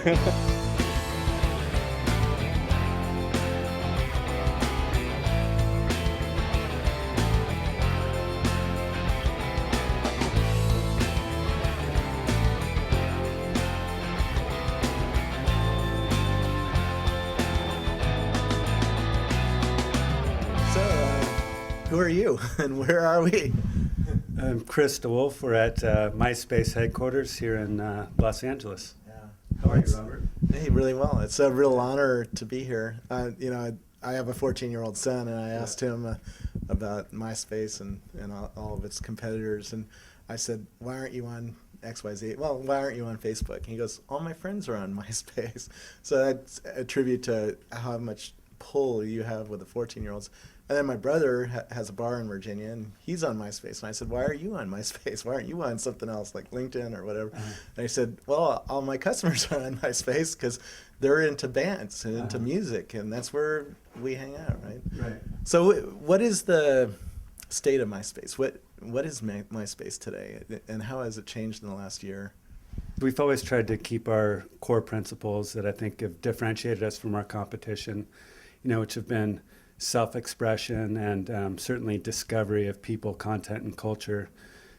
Who are you and where are we? I'm Chris DeWolf. We're at Myspace headquarters here in Los Angeles. Yeah. How are you, Robert? Hey, really well. It's a real honor to be here. I have a 14-year-old son, and I asked him about Myspace and all of its competitors, and I said, why aren't you on XYZ? Well, why aren't you on Facebook? And he goes, all my friends are on Myspace. So that's a tribute to how much pull you have with the 14-year-olds. And then my brother has a bar in Virginia, and he's on Myspace. And I said, why are you on Myspace? Why aren't you on something else like LinkedIn or whatever? And he said, well, all my customers are on Myspace because they're into bands and into music, and that's where we hang out, right? Right. So what is the state of Myspace? What is Myspace today, and how has it changed in the last year? We've always tried to keep our core principles that I think have differentiated us from our competition, which have been self-expression and certainly discovery of people, content, and culture.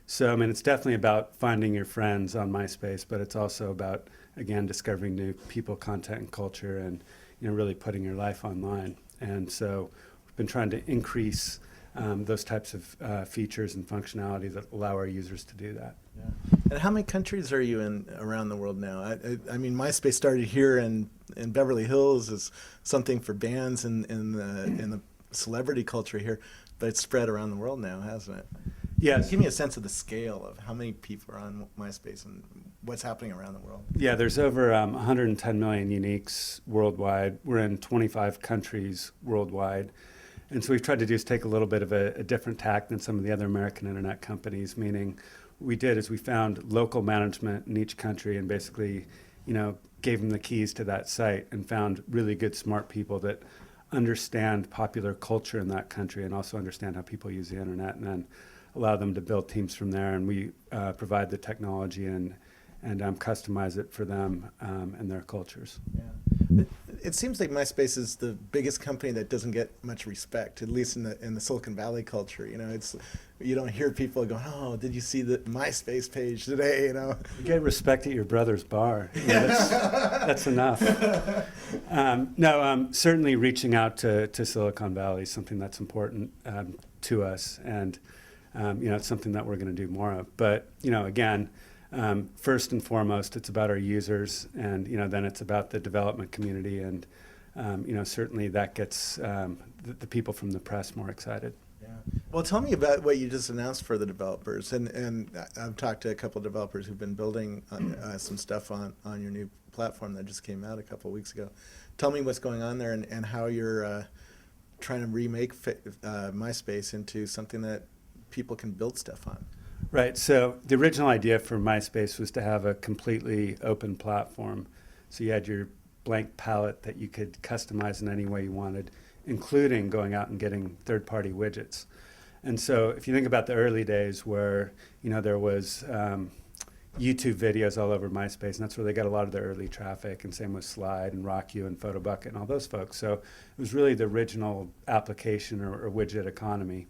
So, it's definitely about finding your friends on Myspace, but it's also about, again, discovering new people, content, and culture, and really putting your life online. And so we've been trying to increase those types of features and functionality that allow our users to do that. Yeah. And how many countries are you in around the world now? I mean, Myspace started here in Beverly Hills as something for bands in the celebrity culture here, but it's spread around the world now, hasn't it? Yes. Give me a sense of the scale of how many people are on Myspace and what's happening around the world. Yeah, there's over 110 million uniques worldwide. We're in 25 countries worldwide. And so we've tried to do is take a little bit of a different tack than some of the other American internet companies, meaning what we did is we found local management in each country and basically, gave them the keys to that site and found really good, smart people that understand popular culture in that country and also understand how people use the internet, and then allow them to build teams from there. And we provide the technology and customize it for them and their cultures. Yeah. It seems like Myspace is the biggest company that doesn't get much respect, at least in the Silicon Valley culture. You don't hear people going, "Oh, did you see the Myspace page today?" You get respect at your brother's bar. That's enough. Certainly reaching out to Silicon Valley is something that's important to us, and it's something that we're going to do more of. But again. First and foremost, it's about our users, and then it's about the development community, and certainly that gets the people from the press more excited. Yeah. Well, tell me about what you just announced for the developers, and I've talked to a couple of developers who've been building some stuff on your new platform that just came out a couple of weeks ago. Tell me what's going on there and how you're trying to remake Myspace into something that people can build stuff on. Right. So the original idea for Myspace was to have a completely open platform. So you had your blank palette that you could customize in any way you wanted, including going out and getting third-party widgets. And so if you think about the early days where, there was YouTube videos all over Myspace, and that's where they got a lot of their early traffic, and same with Slide and RockYou and PhotoBucket and all those folks. So it was really the original application or widget economy.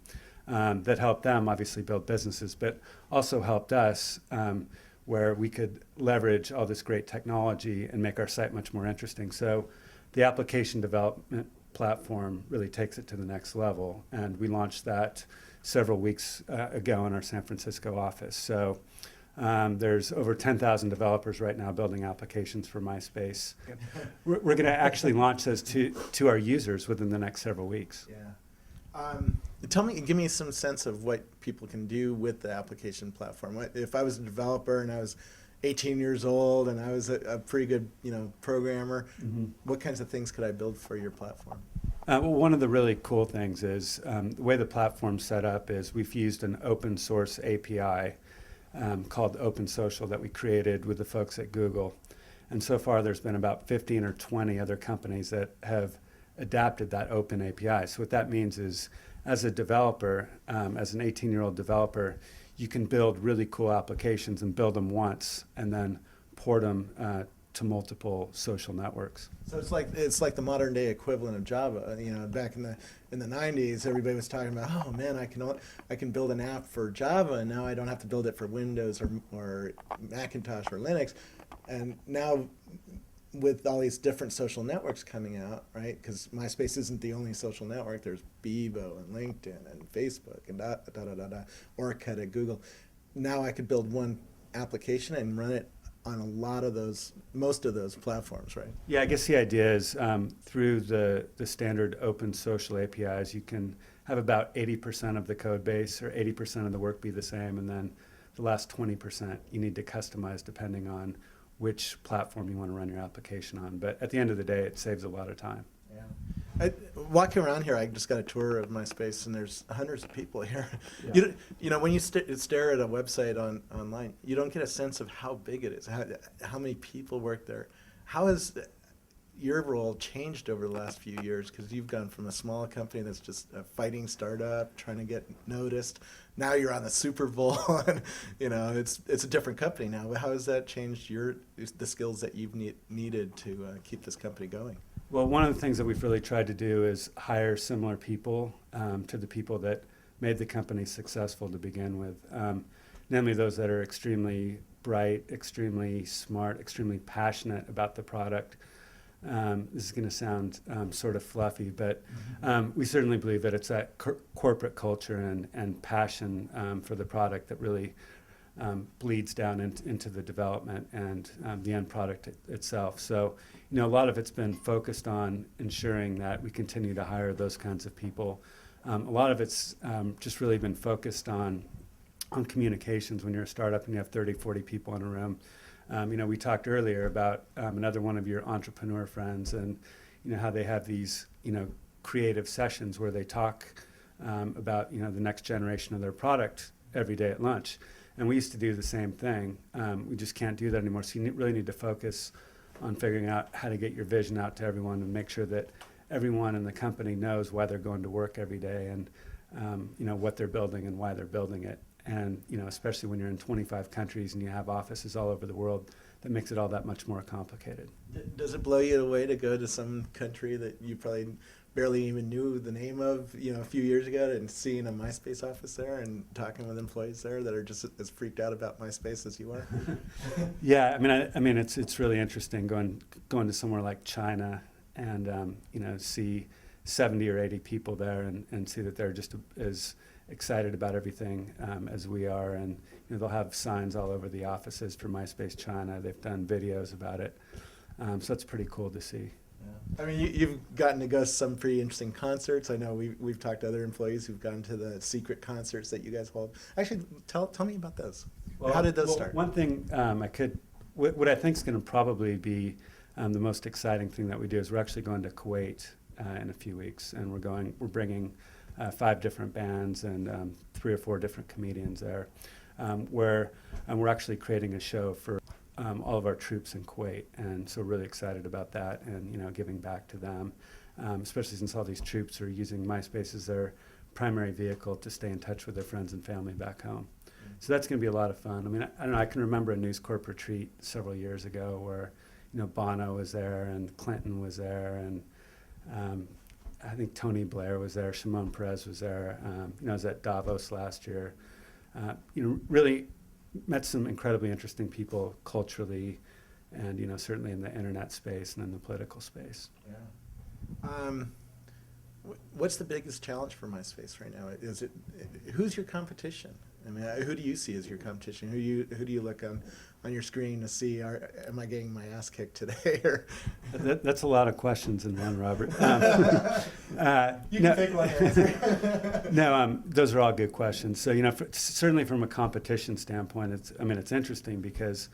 That helped them obviously build businesses, but also helped us where we could leverage all this great technology and make our site much more interesting. So the application development platform really takes it to the next level, and we launched that several weeks ago in our San Francisco office. So there's over 10,000 developers right now building applications for Myspace. We're going to actually launch those to our users within the next several weeks. Yeah. Give me some sense of what people can do with the application platform. If I was a developer and I was 18 years old and I was a pretty good, programmer, what kinds of things could I build for your platform? Well, one of the really cool things is the way the platform's set up is we've used an open source API called Open Social that we created with the folks at Google. And so far there's been about 15 or 20 other companies that have adapted that open API. So what that means is, as a developer, as an 18-year-old developer, you can build really cool applications and build them once and then port them to multiple social networks. So it's like the modern day equivalent of Java. You know, back in the '90s, everybody was talking about, oh man, I can build an app for Java, and now I don't have to build it for Windows or Macintosh or Linux. And now, with all these different social networks coming out, right? Because MySpace isn't the only social network. There's Bebo and LinkedIn and Facebook and Orkut at Google. Now I could build one application and run it on a lot of those, most of those platforms, right? Yeah, I guess the idea is through the standard open social APIs, you can have about 80% of the code base or 80% of the work be the same, and then the last 20% you need to customize depending on which platform you want to run your application on. But at the end of the day, it saves a lot of time. Yeah. Walking around here, I just got a tour of MySpace, and there's hundreds of people here. Yeah. You know, when you stare at a website online, you don't get a sense of how big it is, how many people work there. How has your role changed over the last few years? Because you've gone from a small company that's just a fighting startup, trying to get noticed. Now you're on the Super Bowl, and you know it's a different company now. But how has that changed the skills that you've needed to keep this company going? Well, one of the things that we've really tried to do is hire similar people to the people that made the company successful to begin with, namely those that are extremely bright, extremely smart, extremely passionate about the product. This is going to sound sort of fluffy, but we certainly believe that it's that corporate culture and passion for the product that really bleeds down into the development and the end product itself. So, you know, a lot of it's been focused on ensuring that we continue to hire those kinds of people. A lot of it's just really been focused on communications. When you're a startup and you have 30, 40 people in a room. You know, we talked earlier about another one of your entrepreneur friends, and you know how they have these, you know, creative sessions where they talk about, you know, the next generation of their product every day at lunch. And we used to do the same thing. We just can't do that anymore. So you really need to focus on figuring out how to get your vision out to everyone and make sure that everyone in the company knows why they're going to work every day and you know, what they're building and why they're building it. And you know, especially when you're in 25 countries and you have offices all over the world, that makes it all that much more complicated. Does it blow you away to go to some country that you probably barely even knew the name of, you know, a few years ago, and seeing a MySpace office there and talking with employees there that are just as freaked out about MySpace as you are? Yeah, I mean, it's really interesting going to somewhere like China and you know, see 70 or 80 people there and see that they're just as excited about everything as we are, and you know, they'll have signs all over the offices for MySpace China. They've done videos about it, so that's pretty cool to see. Yeah. I mean, you've gotten to go to some pretty interesting concerts. I know we've talked to other employees who've gone to the secret concerts that you guys hold. Actually, tell me about those. Well, how did those start? One thing what I think is going to probably be the most exciting thing that we do is we're actually going to Kuwait in a few weeks, and we're bringing 5 different bands and 3 or 4 different comedians there, where we're actually creating a show for all of our troops in Kuwait, and so really excited about that, and you know, giving back to them, especially since all these troops are using MySpace as their primary vehicle to stay in touch with their friends and family back home. So that's going to be a lot of fun. I mean, I don't know, I can remember a News Corp retreat several years ago where, you know, Bono was there and Clinton was there, and I think Tony Blair was there, Shimon Peres was there. You know, I was at Davos last year. You know, really met some incredibly interesting people culturally, and you know, certainly in the internet space and in the political space. Yeah. What's the biggest challenge for MySpace right now? Who's your competition? I mean, who do you see as your competition? Who do you look on your screen to see? Am I getting my ass kicked today? Or That's a lot of questions in one, Robert. you can pick one answer. No, those are all good questions. So you know, certainly from a competition standpoint, it's interesting because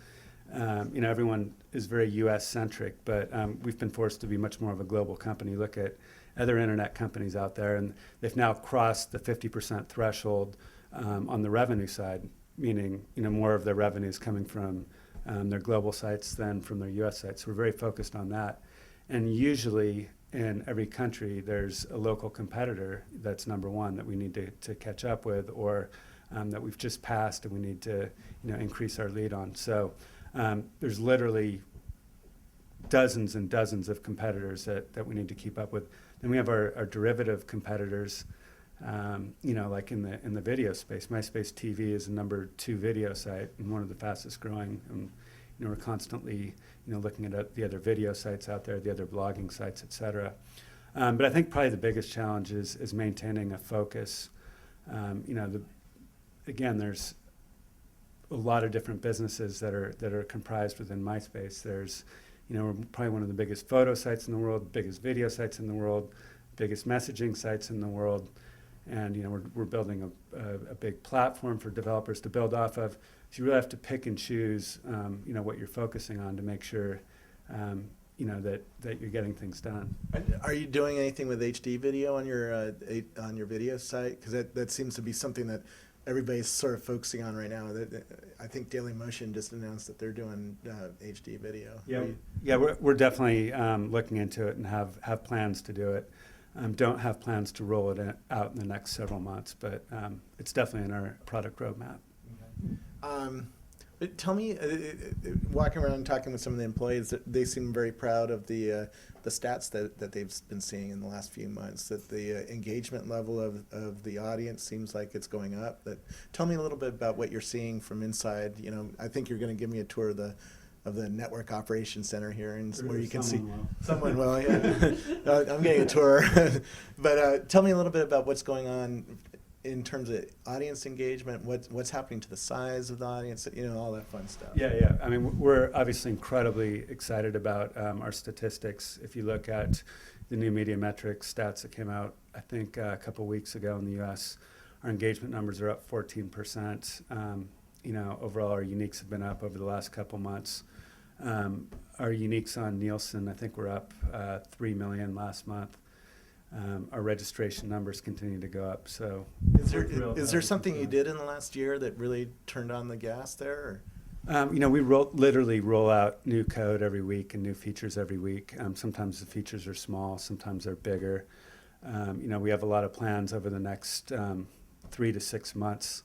you know, everyone is very U.S. centric, but we've been forced to be much more of a global company. Look at other internet companies out there, and they've now crossed the 50% threshold on the revenue side, meaning you know, more of their revenues coming from their global sites than from their U.S. sites. So we're very focused on that, and usually in every country there's a local competitor that's number one that we need to catch up with, or that we've just passed and we need to, you know, increase our lead on. So there's literally dozens and dozens of competitors that we need to keep up with. Then we have our derivative competitors, like in the video space. Myspace TV is the #2 video site and one of the fastest growing. And we're constantly looking at the other video sites out there, the other blogging sites, et cetera. But I think probably the biggest challenge is maintaining a focus. Again, there's a lot of different businesses that are comprised within Myspace. There's, we're probably one of the biggest photo sites in the world, biggest video sites in the world, biggest messaging sites in the world, and we're building a big platform for developers to build off of. So you really have to pick and choose, what you're focusing on to make sure, that you're getting things done. Are you doing anything with HD video on your video site? Because that seems to be something that everybody's sort of focusing on right now. I think Dailymotion just announced that they're doing HD video. Yeah, we're definitely looking into it and have plans to do it. Don't have plans to roll it out in the next several months, but it's definitely in our product roadmap. Okay. But tell me, walking around and talking with some of the employees, they seem very proud of the stats that they've been seeing in the last few months, that the engagement level of the audience seems like it's going up. Tell me a little bit about what you're seeing from inside. I think you're going to give me a tour of the network operations center here, and where you can see someone. Well, yeah, I'm getting a tour. But tell me a little bit about what's going on in terms of audience engagement, what's happening to the size of the audience, all that fun stuff. Yeah. I mean, we're obviously incredibly excited about our statistics. If you look at the new media metrics stats that came out, I think a couple weeks ago in the U.S., our engagement numbers are up 14%. Overall, our uniques have been up over the last couple months. Our uniques on Nielsen, I think we're up 3 million last month. Our registration numbers continue to go up. So, is there something you did in the last year that really turned on the gas there? We literally roll out new code every week and new features every week. Sometimes the features are small, sometimes they're bigger. We have a lot of plans over the next 3 to 6 months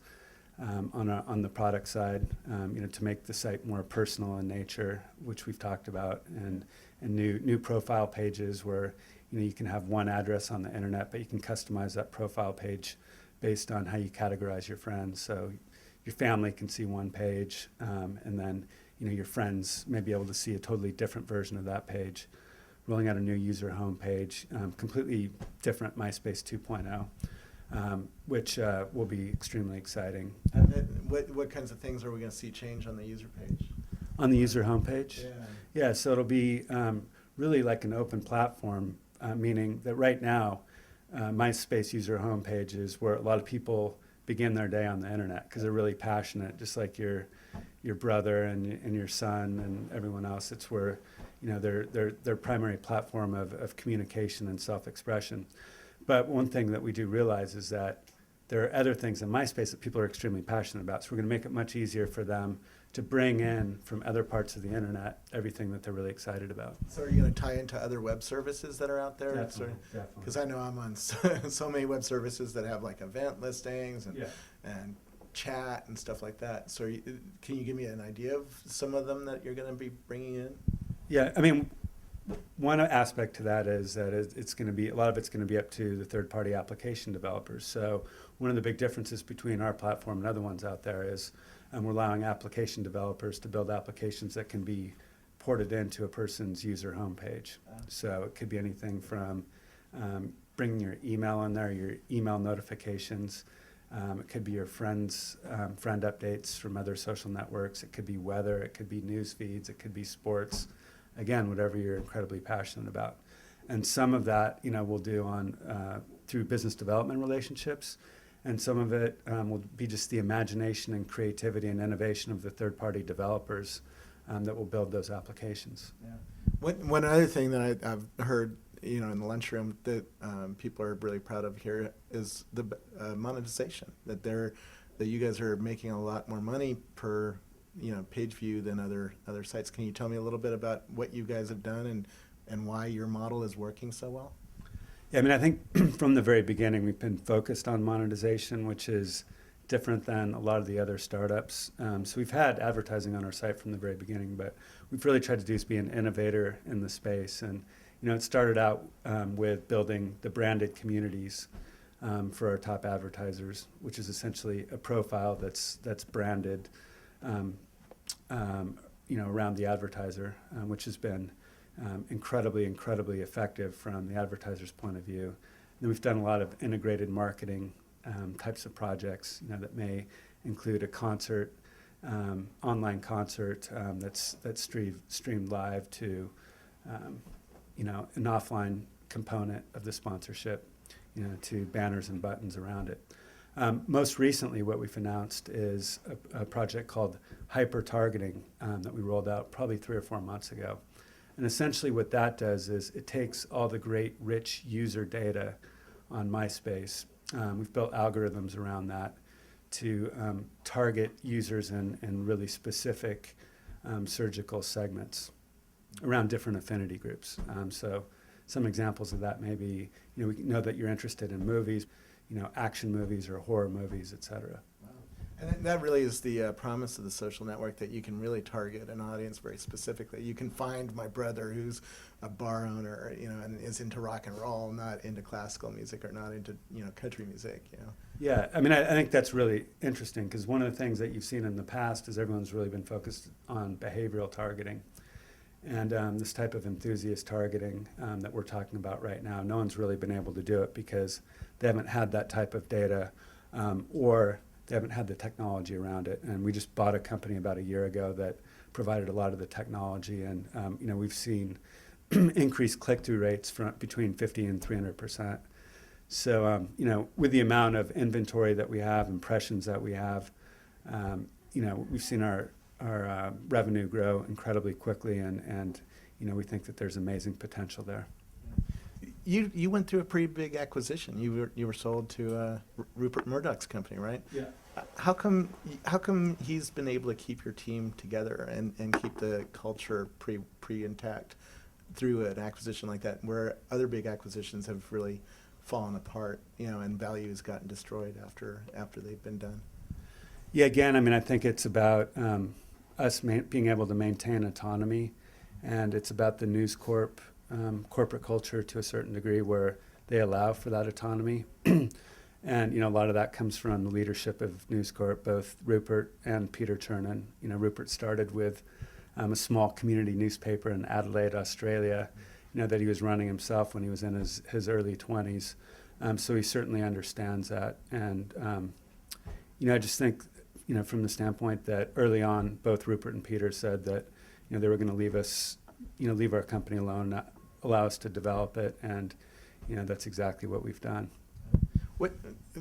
on the product side, to make the site more personal in nature, which we've talked about, and new profile pages where you can have one address on the internet, but you can customize that profile page based on how you categorize your friends. So your family can see one page, and then your friends may be able to see a totally different version of that page. Rolling out a new user homepage, completely different MySpace 2.0, which will be extremely exciting. What kinds of things are we going to see change on the user page? On the user homepage? Yeah. So it'll be really like an open platform, meaning that right now, MySpace user homepage is where a lot of people begin their day on the internet because they're really passionate, just like your brother and your son and everyone else. It's where their primary platform of communication and self-expression. But one thing that we do realize is that there are other things in MySpace that people are extremely passionate about. So we're going to make it much easier for them to bring in from other parts of the internet everything that they're really excited about. So are you going to tie into other web services that are out there? Definitely. Because I know I'm on so many web services that have like event listings and chat and stuff like that. So can you give me an idea of some of them that you're going to be bringing in? Yeah, I mean, one aspect to that is that it's going to be, a lot of it's going to be up to the third-party application developers. So one of the big differences between our platform and other ones out there is we're allowing application developers to build applications that can be ported into a person's user homepage. So it could be anything from bringing your email in there, your email notifications. It could be your friend updates from other social networks. It could be weather. It could be news feeds. It could be sports. Again, whatever you're incredibly passionate about. And some of that, we'll do on through business development relationships. And some of it will be just the imagination and creativity and innovation of the third-party developers that will build those applications. Yeah. One other thing that I've heard, in the lunchroom that people are really proud of here is the monetization. That you guys are making a lot more money per page view than other sites. Can you tell me a little bit about what you guys have done and why your model is working so well? Yeah, I mean, I think from the very beginning we've been focused on monetization, which is different than a lot of the other startups. So we've had advertising on our site from the very beginning, but we've really tried to do is be an innovator in the space. And it started out with building the branded communities for our top advertisers, which is essentially a profile that's branded, around the advertiser, which has been incredibly effective from the advertiser's point of view. And then we've done a lot of integrated marketing types of projects, that may include a concert, online concert that's streamed live to, an offline component of the sponsorship, to banners and buttons around it. Most recently, what we've announced is a project called hyper targeting that we rolled out probably 3 or 4 months ago. And essentially what that does is it takes all the great rich user data on MySpace. We've built algorithms around that to target users in really specific surgical segments around different affinity groups. So some examples of that may be, we know that you're interested in movies, action movies or horror movies, et cetera. And that really is the promise of the social network, that you can really target an audience very specifically. You can find my brother who's a bar owner, and is into rock and roll, not into classical music or not into, country music, Yeah, I think that's really interesting, because one of the things that you've seen in the past is everyone's really been focused on behavioral targeting. And this type of enthusiast targeting that we're talking about right now, no one's really been able to do it because they haven't had that type of data, or they haven't had the technology around it. And we just bought a company about a year ago that provided a lot of the technology. And we've seen increased click-through rates from between 50 and 300%. So with the amount of inventory that we have, impressions that we have, we've seen our revenue grow incredibly quickly, and we think that there's amazing potential there. You went through a pretty big acquisition. You were sold to Rupert Murdoch's company, right? Yeah. How come he's been able to keep your team together and keep the culture pretty intact through an acquisition like that, where other big acquisitions have really fallen apart, and value has gotten destroyed after they've been done? Yeah, again, I think it's about us being able to maintain autonomy, and it's about the News Corp corporate culture to a certain degree where they allow for that autonomy. And a lot of that comes from the leadership of News Corp, both Rupert and Peter Chernin. Rupert started with a small community newspaper in Adelaide, Australia, that he was running himself when he was in his early 20s. So he certainly understands that. And I just think, from the standpoint that early on, both Rupert and Peter said that, they were going to leave us, leave our company alone, not allow us to develop it, and, that's exactly what we've done.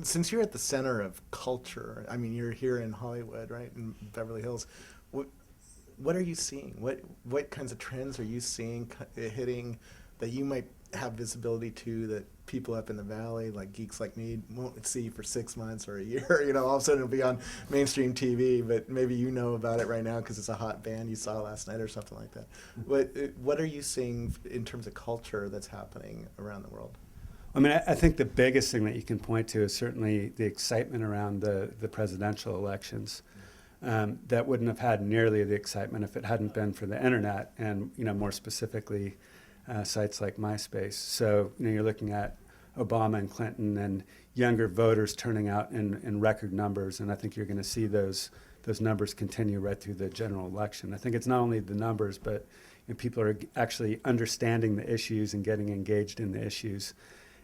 Since you're at the center of culture, you're here in Hollywood, right, in Beverly Hills, what are you seeing? What kinds of trends are you seeing hitting that you might have visibility to that people up in the valley, like geeks like me, won't see for 6 months or a year? All of a sudden it'll be on mainstream TV, but maybe you know about it right now because it's a hot band you saw last night or something like that. What are you seeing in terms of culture that's happening around the world? I think the biggest thing that you can point to is certainly the excitement around the presidential elections. That wouldn't have had nearly the excitement if it hadn't been for the internet and, more specifically, sites like MySpace. So, you're looking at Obama and Clinton and younger voters turning out in record numbers, and I think you're going to see those numbers continue right through the general election. I think it's not only the numbers, but people are actually understanding the issues and getting engaged in the issues.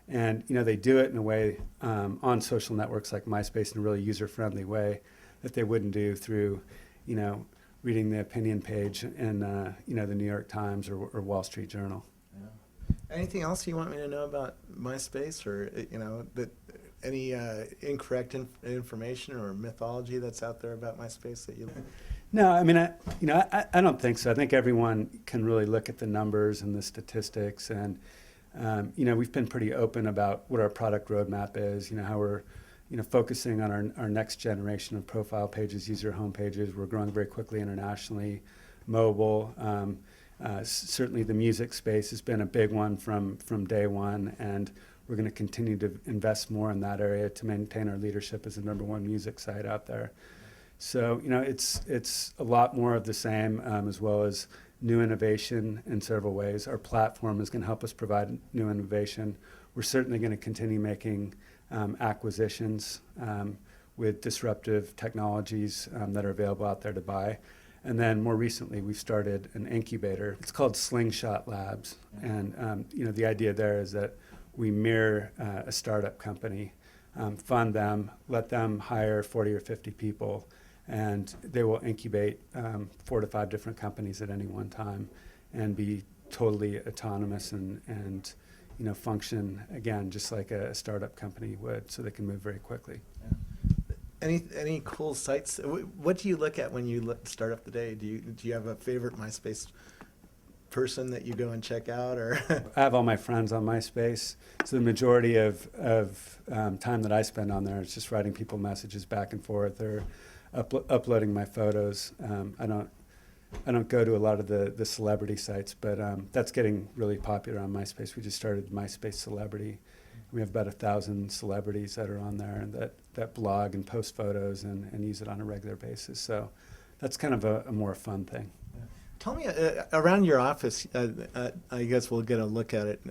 And, they do it in a way on social networks like MySpace in a really user-friendly way that they wouldn't do through, reading the opinion page in, the New York Times or Wall Street Journal. Yeah. Anything else you want me to know about MySpace, or, any incorrect information or mythology that's out there about MySpace that you? No, I don't think so. I think everyone can really look at the numbers and the statistics, and we've been pretty open about what our product roadmap is. How we're focusing on our next generation of profile pages, user homepages. We're growing very quickly internationally, mobile. Certainly the music space has been a big one from day one, and we're going to continue to invest more in that area to maintain our leadership as the #1 music site out there. So, it's a lot more of the same, as well as new innovation in several ways. Our platform is going to help us provide new innovation. We're certainly going to continue making acquisitions with disruptive technologies that are available out there to buy. And then more recently, we've started an incubator. It's called Slingshot Labs. And the idea there is that we mirror a startup company, fund them, let them hire 40 or 50 people, and they will incubate 4 to 5 different companies at any one time and be totally autonomous and function, again, just like a startup company would, so they can move very quickly. Yeah. Any cool sites? What do you look at when you start up the day? Do you have a favorite MySpace person that you go and check out, or? I have all my friends on MySpace, so the majority of time that I spend on there is just writing people messages back and forth or uploading my photos. I don't go to a lot of the celebrity sites, but that's getting really popular on MySpace. We just started MySpace Celebrity. We have about 1,000 celebrities that are on there and that blog and post photos and use it on a regular basis. So that's kind of a more fun thing. Tell me, around your office, I guess we'll get a look at it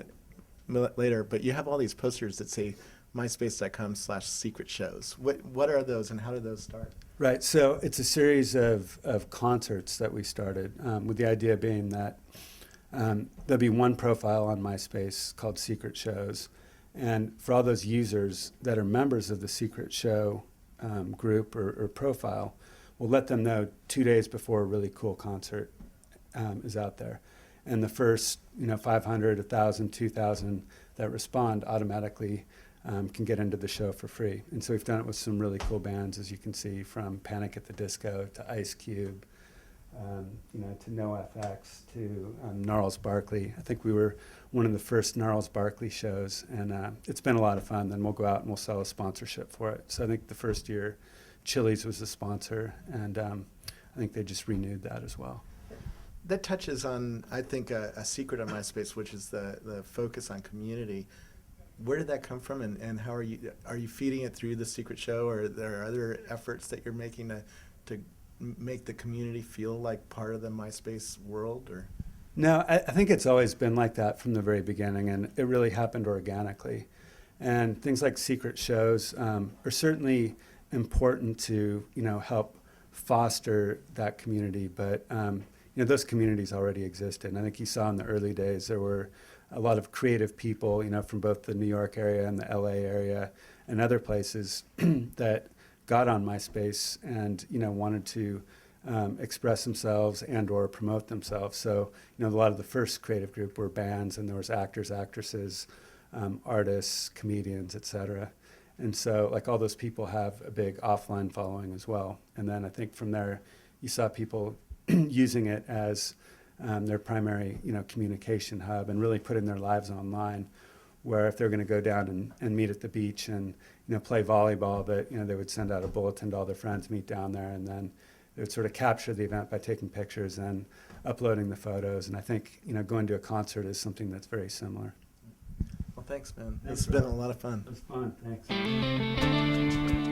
later, but you have all these posters that say myspace.com/secret shows. What are those and how did those start? Right, so it's a series of concerts that we started, with the idea being that there'll be one profile on MySpace called Secret Shows, and for all those users that are members of the Secret Show group or profile, we'll let them know 2 days before a really cool concert is out there. And the first 500, 1,000, 2,000 that respond automatically can get into the show for free. And so we've done it with some really cool bands, as you can see, from Panic at the Disco to Ice Cube, to NoFX to Gnarls Barkley. I think we were one of the first Gnarls Barkley shows, and it's been a lot of fun. Then we'll go out and we'll sell a sponsorship for it. So I think the first year, Chili's was the sponsor, and I think they just renewed that as well. That touches on, I think, a secret of MySpace, which is the focus on community. Where did that come from, and how are you feeding it through the Secret Show, or are there other efforts that you're making to make the community feel like part of the MySpace world? Or no, I think it's always been like that from the very beginning, and it really happened organically. And things like Secret Shows are certainly important to help foster that community, but those communities already existed. And I think you saw in the early days there were a lot of creative people, from both the New York area and the LA area and other places that got on MySpace and, wanted to express themselves and or promote themselves. So, a lot of the first creative group were bands, and there was actors, actresses, artists, comedians, etc. And so, like, all those people have a big offline following as well. And then I think from there, you saw people using it as their primary, communication hub, and really putting their lives online, where if they're going to go down and meet at the beach and, play volleyball, that, they would send out a bulletin to all their friends, meet down there, and then they would sort of capture the event by taking pictures and uploading the photos. And I think, going to a concert is something that's very similar. Well, thanks, man. It's been a lot of fun. It was fun. Thanks.